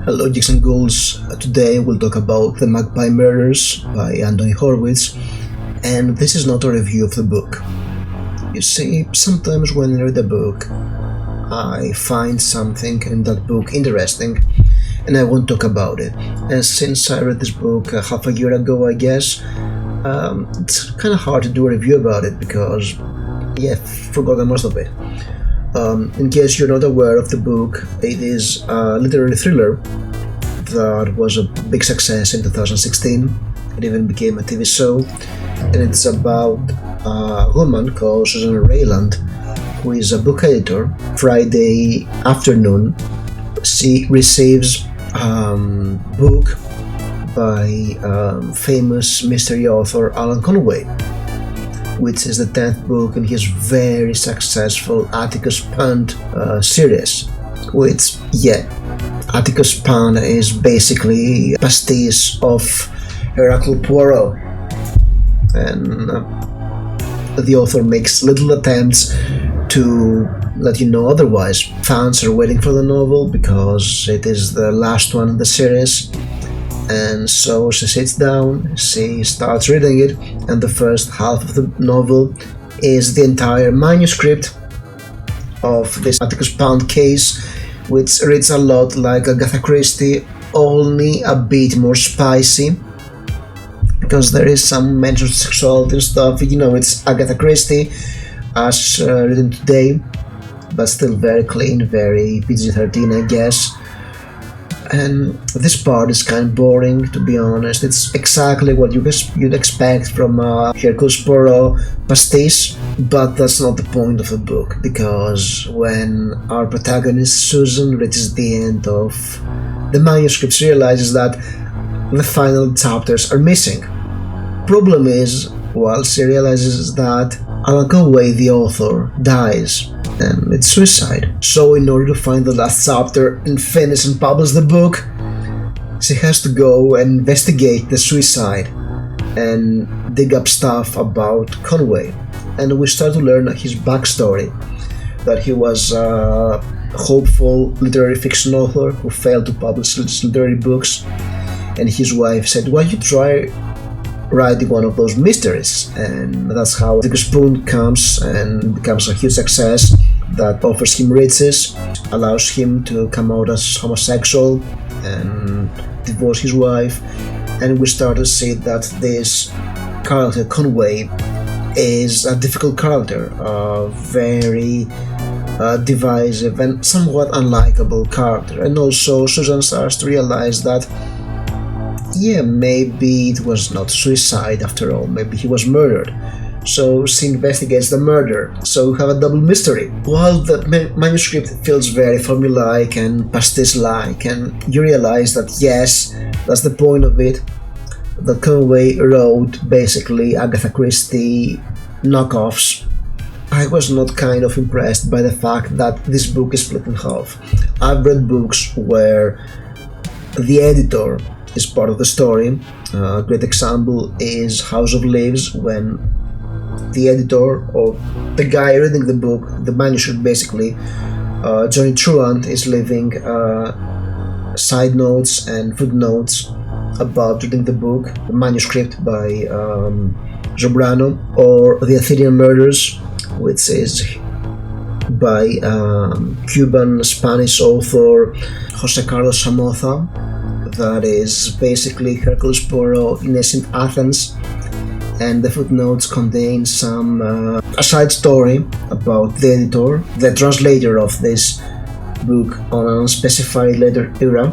Hello, Jigs and Ghouls. Today we'll talk about The Magpie Murders by Anthony Horowitz, and this is not a review of the book. You see, sometimes when I read a book, I find something in that book interesting, and I want to talk about it. And since I read this book half a year ago, I guess, it's kind of hard to do a review about it because, I've forgotten most of it. In case you're not aware of the book, it is a literary thriller that was a big success in 2016. It even became a TV show, and it's about a woman called Susan Ryeland, who is a book editor. Friday afternoon, she receives a book by famous mystery author Alan Conway, which is the 10th book in his very successful Atticus Pond series, which, Atticus Pond is basically a pastiche of Hercule Poirot, and the author makes little attempts to let you know otherwise. Fans are waiting for the novel because it is the last one in the series, and so she sits down, she starts reading it, and the first half of the novel is the entire manuscript of this Atticus Pond case, which reads a lot like Agatha Christie, only a bit more spicy, because there is some mention of sexuality and stuff. It's Agatha Christie as written today, but still very clean, very PG-13, I guess. And this part is kind of boring, to be honest. It's exactly what you'd expect from a Hercule Poirot pastiche, but that's not the point of the book, because when our protagonist Susan reaches the end of the manuscript, she realizes that the final chapters are missing. Problem is, she realizes that Alan Conway, the author, dies, and it's suicide. So in order to find the last chapter and finish and publish the book, she has to go and investigate the suicide and dig up stuff about Conway. And we start to learn his backstory, that he was a hopeful literary fiction author who failed to publish literary books, and his wife said, "Why don't you try writing one of those mysteries?" And that's how Atticus Pond comes and becomes a huge success that offers him riches, allows him to come out as homosexual and divorce his wife. And we start to see that this character, Conway, is a difficult character, a very divisive and somewhat unlikable character. And also Susan starts to realize that maybe it was not suicide after all, maybe he was murdered. So she investigates the murder, so we have a double mystery. While the manuscript feels very formulaic and pastiche-like, and you realize that yes, that's the point of it, that Conway wrote basically Agatha Christie knockoffs, I was not kind of impressed by the fact that this book is split in half. I've read books where the editor is part of the story. A great example is House of Leaves, when the editor, or the guy reading the book, the manuscript basically, Johnny Truant, is leaving side notes and footnotes about reading the book, the manuscript by Jobrano, or The Athenian Murders, which is by Cuban-Spanish author Jose Carlos Somoza. That is basically Hercule Poirot in ancient Athens, and the footnotes contain some a side story about the editor, the translator of this book on an unspecified later era.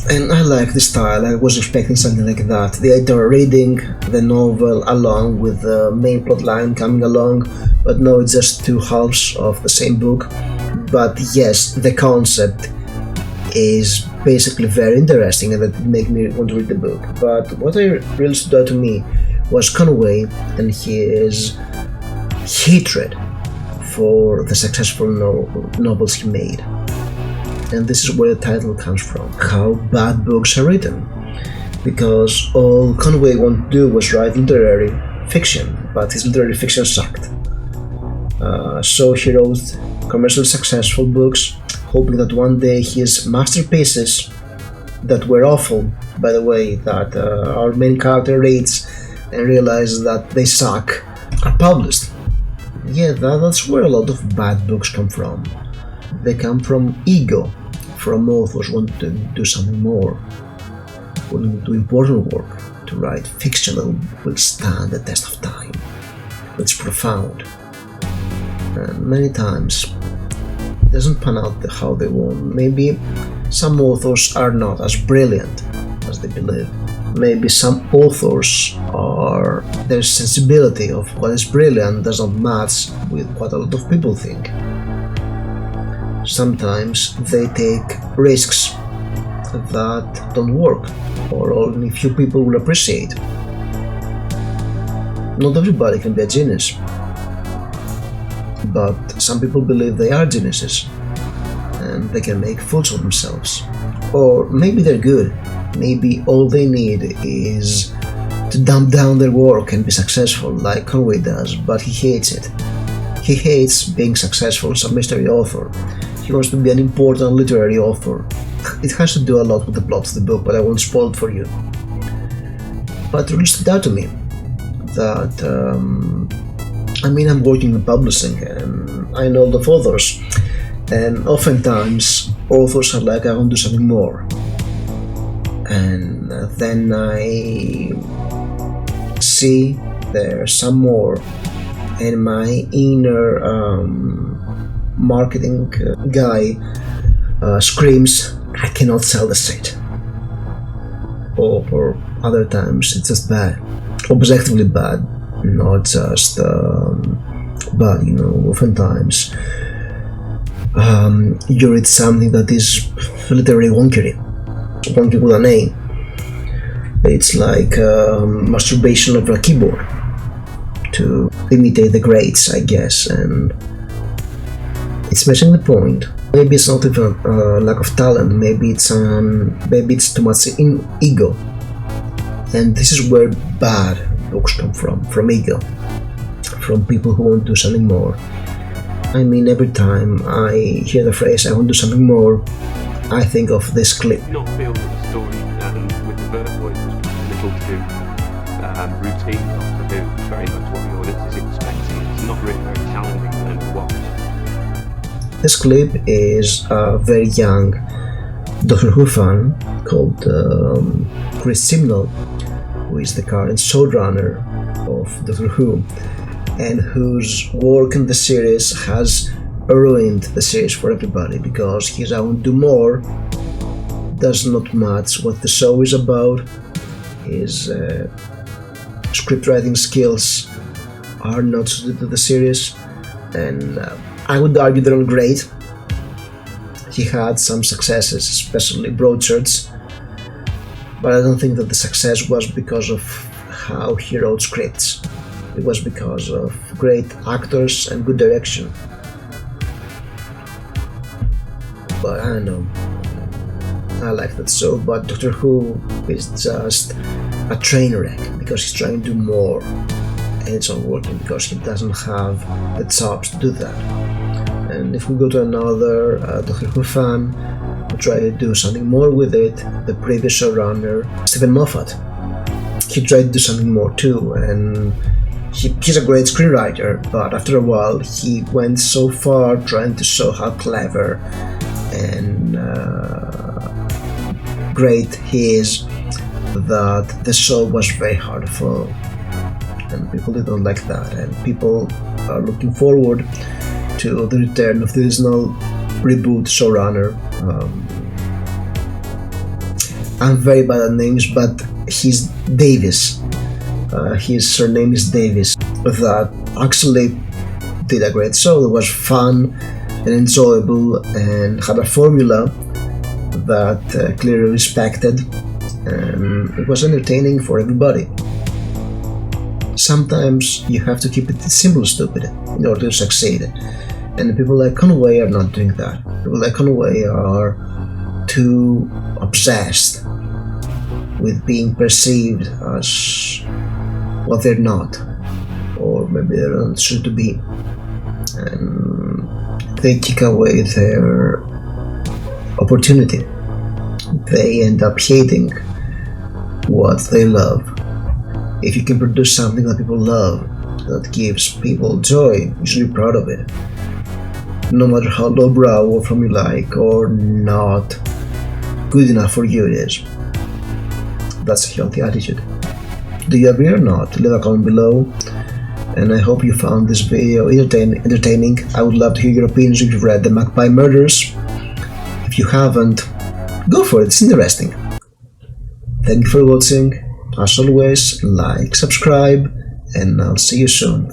And I like the style. I was expecting something like that, the editor reading the novel along with the main plot line coming along, but no, it's just two halves of the same book. But yes, the concept is basically very interesting, and that made me want to read the book. But what really stood out to me was Conway and his hatred for the successful novels he made. And this is where the title comes from, how bad books are written. Because all Conway wanted to do was write literary fiction, but his literary fiction sucked. So he wrote commercially successful books, hoping that one day his masterpieces that were awful, by the way, that our main character reads and realizes that they suck, are published. Yeah, that's where a lot of bad books come from. They come from ego, from authors wanting to do something more, wanting to do important work, to write fiction that will stand the test of time. It's profound. And many times it doesn't pan out how they want. Maybe some authors are not as brilliant as they believe. Maybe some authors their sensibility of what is brilliant does not match with what a lot of people think. Sometimes they take risks that don't work, or only few people will appreciate. Not everybody can be a genius, but some people believe they are geniuses and they can make fools of themselves. Or maybe they're good. Maybe all they need is to dumb down their work and be successful, like Conway does, but he hates it. He hates being successful as a mystery author. He wants to be an important literary author. It has to do a lot with the plot of the book, but I won't spoil it for you. But it really stood out to me that, I'm working in publishing and I know a lot of authors, and oftentimes authors are like, I want to do something more. And then I see there's some more, and my inner marketing guy screams, I cannot sell the shit. Or other times it's just bad, objectively bad, not just bad. Oftentimes you read something that is literally wonky with an A. It's like masturbation over a keyboard to imitate the greats, I guess, and it's missing the point. Maybe it's not even a lack of talent. Maybe it's too much ego, and this is where bad books come from ego, from people who want to do something more. Every time I hear the phrase, I want to do something more, I think of this clip. I not feel that the story with the birth voice was a little too routine of the book, very much what the audience is expecting. It's not really very challenging for them to watch. This clip is a very young Doctor Who fan called Chris Simnel, who is the current showrunner of Doctor Who, and whose work in the series has ruined the series for everybody, because his I want to do more does not match what the show is about. His script writing skills are not suited to the series, and I would argue they're not great. He had some successes, especially Broadchurch, but I don't think that the success was because of how he wrote scripts. It was because of great actors and good direction. But I don't know, I like that show, but Doctor Who is just a train wreck because he's trying to do more, and it's not working because he doesn't have the chops to do that. And if we go to another Doctor Who fan who tried to do something more with it, the previous showrunner, Stephen Moffat, he tried to do something more too, and he's a great screenwriter, but after a while he went so far trying to show how clever and great he is that the show was very hard to follow, and people didn't like that, and people are looking forward to the return of the original reboot showrunner. I'm very bad at names, but he's Davis. His surname is Davis. That actually did a great show. It was fun and enjoyable and had a formula that clearly respected, and it was entertaining for everybody. Sometimes you have to keep it simple, stupid, in order to succeed, and people like Conway are not doing that. People like Conway are too obsessed with being perceived as what they're not, or maybe they're not sure to be, and they kick away their opportunity they end up hating what they love. If you can produce something that people love, that gives people joy, you should be proud of it. No matter how lowbrow or from you like or not good enough for you it is. That's a healthy attitude. Do you agree or not? Leave a comment below. And I hope you found this video entertaining. I would love to hear your opinions if you've read the Magpie Murders. If you haven't, go for it, it's interesting. Thank you for watching. As always, like, subscribe, and I'll see you soon.